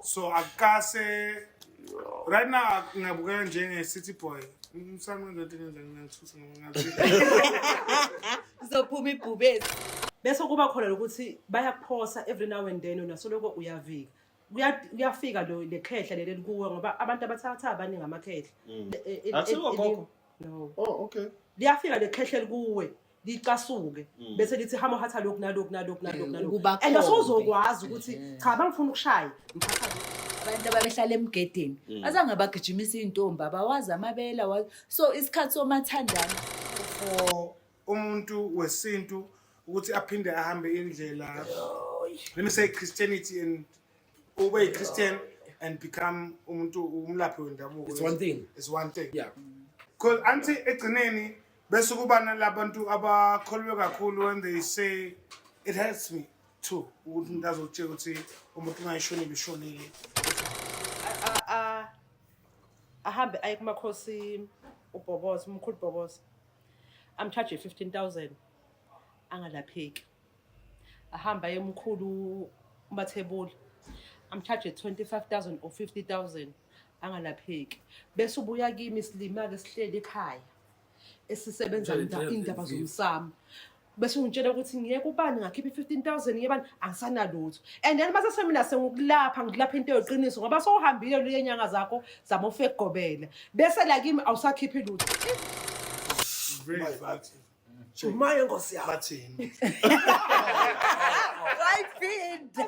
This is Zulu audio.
So akase right now ngiyabukela njenge-city boy. Umsami wenza into engenza ngingangithusa ngathi. Sizophuma ibhubesi. Bese kuba khona lokuthi bayakuphosa every now and then unasoloko uyavika. Kuyafika le khehla leli kuwe ngoba abantu abathatha abaningi amakhehla. Athiwa gogo. No. Oh, okay. Liyafika le khehla kuwe. Licasuke bese lithi hama hatha lokhu nalokhu and asozokwazi ukuthi cha bangifuna ukushaya ngiphatha abantu ababehlala emgedeni azange bagijimisa intombi abawazi amabela so isikhathi somathandana for umuntu wesintu ukuthi aphinde ahambe indlela let me say Christianity and ube Christian and become umuntu umlaphi wendabuko. It's one thing. It's one thing. Yeah. Because anti egcineni bese kuba nalabantu abakholwe kakhulu when they say it hurts me too ukuthi ngazotshela ukuthi umuntu ungayishoni bishonile ahambe aye kumakhosi uBhoboza umkhulu Bhoboza amcharge 15,000 angalapheki ahamba emkhulu uMathebula amcharge 25,000 or 50,000 angalapheki bese ubuya kimi silima ke sihleli ekhaya esisebenza indaba zomsamo bese ungitshela ukuthi ngiye kubani ngakhipha 15,000 ngiyebani angisanalutho and then mase semina sengikulapha ngilapha into eqiniso ngoba sowuhambile le nyanga zakho zama ufekugobela bese la kimi awusakhiphi lutho very bad umaye nkosi yakho bathini right feed